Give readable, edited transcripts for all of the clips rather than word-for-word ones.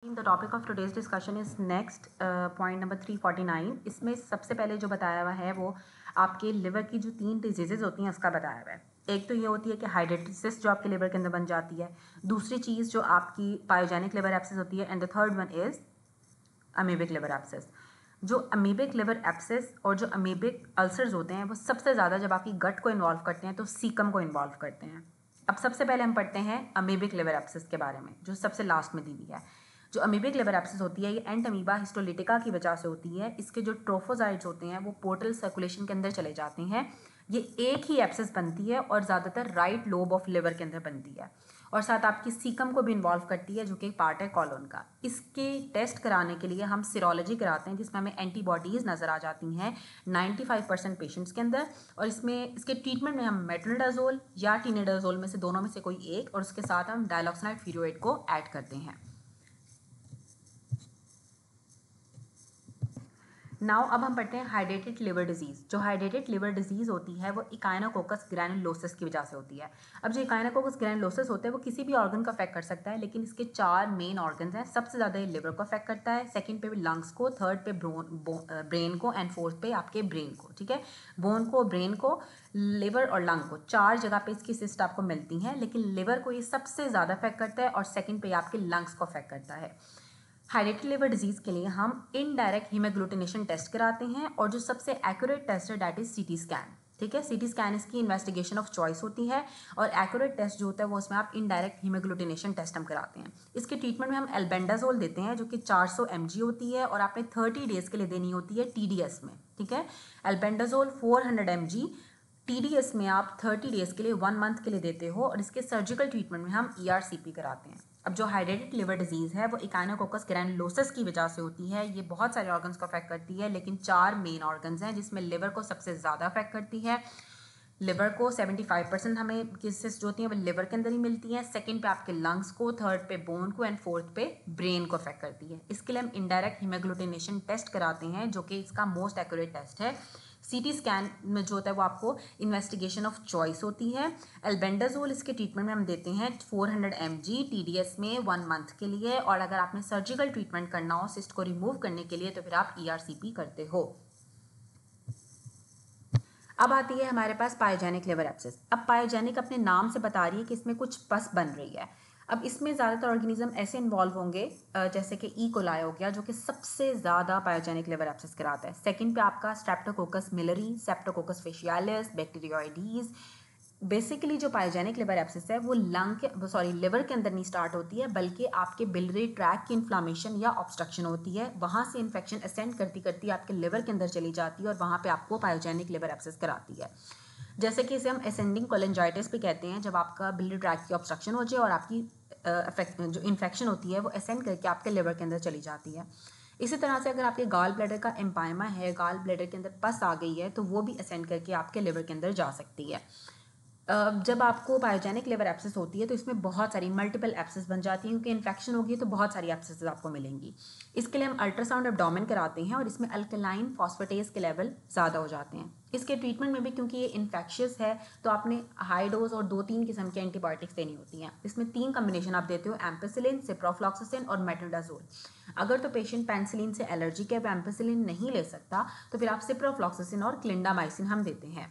The topic of today's discussion is next point number 349। इसमें सबसे पहले जो बताया हुआ है वो आपके लिवर की जो 3 डिजीजेज होती हैं उसका बताया हुआ है। एक तो ये होती है कि हाइड्रेटेड सिस्ट जो आपके लिवर के अंदर बन जाती है, दूसरी चीज़ जो आपकी पायोजेनिक लिवर एब्सेस होती है, and the third one is amoebic liver abscess. जो अमीबिक लिवर एब्सेस और जो अमीबिक अल्सर्स होते हैं वो सबसे ज़्यादा जब आपकी गट को इन्वॉल्व करते हैं तो सीकम को इन्वॉल्व करते हैं। अब सबसे पहले हम पढ़ते हैं अमीबिक लिवर एब्सेस के बारे में, जो सबसे लास्ट में दी हुई है। जो अमीबिक लिवर एब्सेस होती है ये एंट अमीबा हिस्टोलिटिका की वजह से होती है। इसके जो ट्रोफोजाइट्स होते हैं वो पोर्टल सर्कुलेशन के अंदर चले जाते हैं। ये एक ही एब्सेस बनती है और ज़्यादातर राइट लोब ऑफ लिवर के अंदर बनती है और साथ आपकी सीकम को भी इन्वॉल्व करती है जो कि पार्ट है कॉलोन का। इसके टेस्ट कराने के लिए हम सीरोलॉजी कराते हैं जिसमें हमें एंटीबॉडीज़ नज़र आ जाती हैं 95% पेशेंट्स के अंदर। और इसमें इसके ट्रीटमेंट में हम मेट्रोनिडाजोल या टीनिडाजोल में से दोनों में से कोई एक और उसके साथ हम डायलॉक्सिनाइड फ्यूरोएट को ऐड करते हैं। नाउ अब हम पढ़ते हैं हाइड्रेटेड लिवर डिजीज़। जो हाइड्रेटेड लिवर डिजीज़ होती है वो इकाइनोकोकस ग्रैनुलोसिस की वजह से होती है। अब जो इकाइनोकोकस ग्रैनुलोसिस होता है वो किसी भी ऑर्गन को अफेक्ट कर सकता है, लेकिन इसके 4 मेन ऑर्गन्स हैं। सबसे ज़्यादा ये लिवर को अफेक्ट करता है, सेकंड पे लंग्स को, थर्ड पे ब्रेन को एंड फोर्थ पे आपके ब्रेन को। ठीक है, बोन को, ब्रेन को, लिवर और लंग को, 4 जगह पे इसकी सिस्ट आपको मिलती हैं, लेकिन लिवर को ये सबसे ज़्यादा अफेक्ट करता है और सेकेंड पे आपके लंग्स को अफेक्ट करता है। हाइड्रेटेड लिवर डिजीज़ के लिए हम इनडायरेक्ट हीमोग्लूटिनेशन टेस्ट कराते हैं और जो सबसे एक्यूरेट टेस्ट है दैट इज सीटी स्कैन। ठीक है, सीटी स्कैन इसकी इन्वेस्टिगेशन ऑफ चॉइस होती है और एक्यूरेट टेस्ट जो होता है वो उसमें आप इनडायरेक्ट हीमोग्लूटिनेशन टेस्ट हम कराते हैं। इसके ट्रीटमेंट में हम एल्बेंडाजोल देते हैं जो कि 400 mg होती है और आपने 30 डेज के लिए देनी होती है TDS में। ठीक है, एल्बेंडाजोल 400 mg TDS में आप 30 डेज के लिए 1 मंथ के लिए देते हो और इसके सर्जिकल ट्रीटमेंट में हम ERCP कराते हैं। अब जो हाइड्रेटेड लिवर डिजीज़ है वो इकाइनोकोकस ग्रैनुलोसिस की वजह से होती है। ये बहुत सारे ऑर्गन्स को अफेक्ट करती है, लेकिन 4 मेन ऑर्गन्स हैं जिसमें लिवर को सबसे ज़्यादा अफेक्ट करती है। लिवर को 75% हमें केसेस जो होती हैं वो लिवर के अंदर ही मिलती हैं, सेकंड पे आपके लंग्स को, थर्ड पे बोन को एंड फोर्थ पे ब्रेन को अफेक्ट करती है। इसके लिए हम इनडायरेक्ट हीमोग्लूटिनेशन टेस्ट कराते हैं जो कि इसका मोस्ट एक्यूरेट टेस्ट है। सीटी स्कैन में जो होता है वो आपको इन्वेस्टिगेशन ऑफ चॉइस होती है। एल्बेंडाजोल इसके ट्रीटमेंट में हम देते हैं 400 mg TDS में 1 मंथ के लिए, और अगर आपने सर्जिकल ट्रीटमेंट करना हो सिस्ट को रिमूव करने के लिए तो फिर आप ERCP करते हो। अब आती है हमारे पास पायोजेनिक लिवर एब्सेस। अब पायोजेनिक अपने नाम से बता रही है कि इसमें कुछ पस बन रही है। अब इसमें ज़्यादातर ऑर्गेनिज्म ऐसे इन्वॉल्व होंगे जैसे कि ई कोलाई हो गया जो कि सबसे ज़्यादा पायोजेनिक लिवर एब्सेस कराता है। सेकंड पे आपका स्ट्रेप्टोकोकस मिलरी, स्ट्रेप्टोकोकस फेशियालिस, बैक्टीरियोइडीज। बेसिकली जो पायोजेनिक लिवर एब्सेस है वो लिवर के अंदर नहीं स्टार्ट होती है, बल्कि आपके बिलियरी ट्रैक की इन्फ्लामेशन या ऑब्स्ट्रक्शन होती है। वहाँ से इन्फेक्शन असेंड करती करती आपके लिवर के अंदर चली जाती है और वहाँ पे आपको पायोजेनिक लिवर एब्सेस कराती है। जैसे कि इसे हम असेंडिंग कोलेंजाइटिस भी कहते हैं, जब आपका बिलियरी ट्रैक की ऑब्स्ट्रक्शन हो जाए और आपकी जो इन्फेक्शन होती है वो असेंड करके आपके लिवर के अंदर चली जाती है। इसी तरह से अगर आपके गाल ब्लैडर का एम्पायमा है, गाल ब्लैडर के अंदर पस आ गई है, तो वो भी असेंड करके आपके लिवर के अंदर जा सकती है। जब आपको पायोजेनिक लिवर एब्सेस होती है तो इसमें बहुत सारी मल्टीपल एब्सेस बन जाती हैं, क्योंकि इन्फेक्शन होगी तो बहुत सारी एब्सेस आपको मिलेंगी। इसके लिए हम अल्ट्रासाउंड एब्डोमेन कराते हैं और इसमें अल्कलाइन फॉस्फेटेज के लेवल ज़्यादा हो जाते हैं। इसके ट्रीटमेंट में भी क्योंकि ये इन्फेक्शियस है तो आपने हाई डोज और 2-3 किस्म के एंटीबायोटिक्स देनी होती हैं। इसमें 3 कम्बिनेशन आप देते हो, एम्पेसिलिन, सिप्रोफ्लॉक्सासिन और मेट्रोनिडाजोल। अगर तो पेशेंट पेनिसिलिन से एलर्जिक है, वो एम्पेसिलिन नहीं ले सकता, तो फिर आप सिप्रोफ्लॉक्सासिन और क्लिंडामाइसिन हम देते हैं।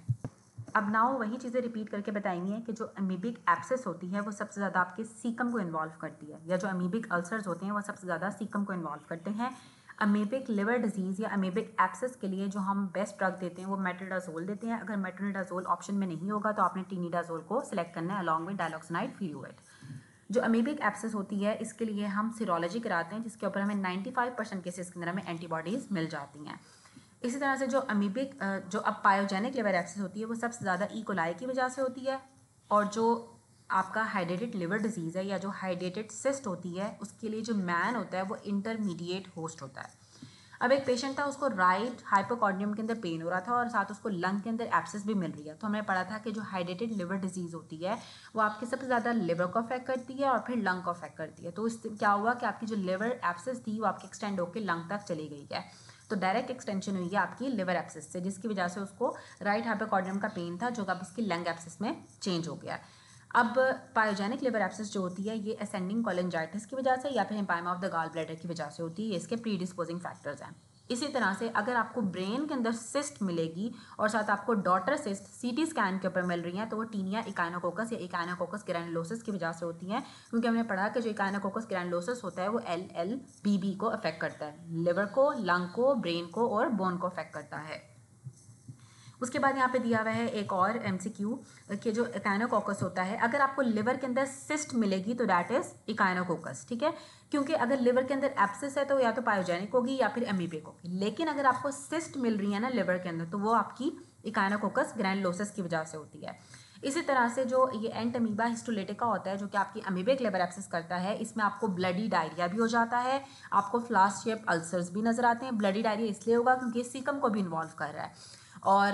अब नाउ वही चीज़ें रिपीट करके बताएंगे कि जो अमीबिक एब्सेस होती है वो सबसे ज़्यादा आपके सीकम को इन्वॉल्व करती है, या जो अमीबिक अल्सर्स होते हैं वो सबसे ज़्यादा सीकम को इन्वॉल्व करते हैं। अमीबिक लिवर डिजीज़ या अमीबिक एब्सेस के लिए जो हम बेस्ट ड्रग देते हैं वो मेट्रोनिडाजोल देते हैं। अगर मेट्रोनिडाजोल ऑप्शन में नहीं होगा तो आपने टीनिडाजोल को सिलेक्ट करना है अलॉन्ग विद डायलॉक्सिनाइड फ्यूरोएट। जो अमीबिक एब्सेस होती है इसके लिए हम सीरोलॉजी कराते हैं जिसके ऊपर हमें 95% केसेस के अंदर हमें एंटीबॉडीज़ मिल जाती हैं। इसी तरह से जो अमीबिक जो अब पायोजेनिक लिवर एब्सेस होती है वो सबसे ज़्यादा ई कोलाई की वजह से होती है, और जो आपका हाइड्रेटेड लिवर डिजीज़ है या जो हाइड्रेटेड सिस्ट होती है उसके लिए जो मैन होता है वो इंटरमीडिएट होस्ट होता है। अब एक पेशेंट था, उसको राइट हाइपोकॉर्डियम के अंदर पेन हो रहा था और साथ उसको लंग के अंदर एब्सेस भी मिल रही है। तो हमने पढ़ा था कि जो हाइड्रेटेड लिवर डिजीज़ होती है वो आपके सबसे ज़्यादा लिवर को अफेक्ट करती है और फिर लंग को अफेक्ट करती है। तो इससे क्या हुआ कि आपकी जो लिवर एब्सेस थी वो आपकी एक्सटेंड होकर लंग तक चली गई है, तो डायरेक्ट एक्सटेंशन हुई है आपकी लिवर एब्सेस से, जिसकी वजह से उसको राइट हाइपोकॉर्डियम का पेन था जो अब उसकी लंग एब्सेस में चेंज हो गया है। अब पायोजेनिक लिवर एब्सेस जो होती है ये असेंडिंग कोलेंजाइटिस की वजह से या फिर empyema of the gall bladder की वजह से होती है, ये इसके प्रीडिस्पोजिंग फैक्टर्स हैं। इसी तरह से अगर आपको ब्रेन के अंदर सिस्ट मिलेगी और साथ आपको डॉटर सिस्ट सीटी स्कैन के ऊपर मिल रही हैं, तो वो टीनिया इकाइनोकोकस या इकाइनोकोकस ग्रैनुलोसिस की वजह से होती हैं, क्योंकि हमने पढ़ा कि जो इकाइनोकोकस ग्रैनुलोसिस होता है वो LLBB को अफेक्ट करता है, लिवर को, लंग को, ब्रेन को और बोन को अफेक्ट करता है। उसके बाद यहाँ पे दिया हुआ है एक और MCQ कि जो इकाइनोकोकस होता है, अगर आपको लिवर के अंदर सिस्ट मिलेगी तो दैट इज इकाइनोकोकस, ठीक है, क्योंकि अगर लिवर के अंदर एब्सेस है तो या तो पायोजेनिक होगी या फिर एमीबिक होगी, लेकिन अगर आपको सिस्ट मिल रही है ना लिवर के अंदर तो वो आपकी इकाइनोकोकस ग्रैनुलोसिस की वजह से होती है। इसी तरह से जो ये एंटमीबा हिस्टोलिटिका होता है जो कि आपकी अमीबिक लिवर एब्सेस करता है, इसमें आपको ब्लडी डायरिया भी हो जाता है, आपको फ्लास्क शेप अल्सर्स भी नजर आते हैं। ब्लडी डायरिया इसलिए होगा क्योंकि सीकम को भी इन्वॉल्व कर रहा है, और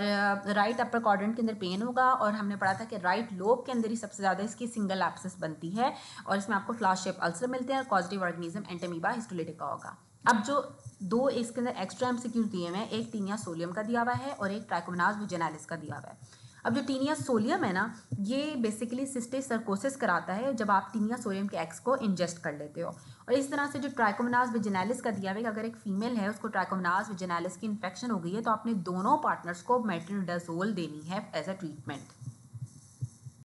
राइट अपर क्वाड्रेंट के अंदर पेन होगा, और हमने पढ़ा था कि राइट लोब के अंदर ही सबसे ज़्यादा इसकी सिंगल एब्सेस बनती है, और इसमें आपको फ्लास्क शेप अल्सर मिलते हैं और कॉजेटिव ऑर्गेनिज्म एंटमीबा हिस्टोलिटिका होगा। अब जो दो इसके अंदर एक्स्ट्रा MCQ दिए हुए हैं, एक टीनिया सोलियम का दिया हुआ है और एक ट्राइकोमोनास विजिनालिस का दिया हुआ है। अब जो टीनिया सोलियम है ना, ये बेसिकली सिस्टिक सर्कोसिस कराता है जब आप टीनिया सोलियम के एग्स को इंजेस्ट कर लेते हो। और इस तरह से जो ट्राइकोमोनास विजिनालिस का दिया हुआ है, अगर एक फीमेल है उसको ट्राइकोमोनास विजिनालिस की इन्फेक्शन हो गई है तो आपने दोनों पार्टनर्स को मेट्रोनिडाजोल देनी है एज अ ट्रीटमेंट।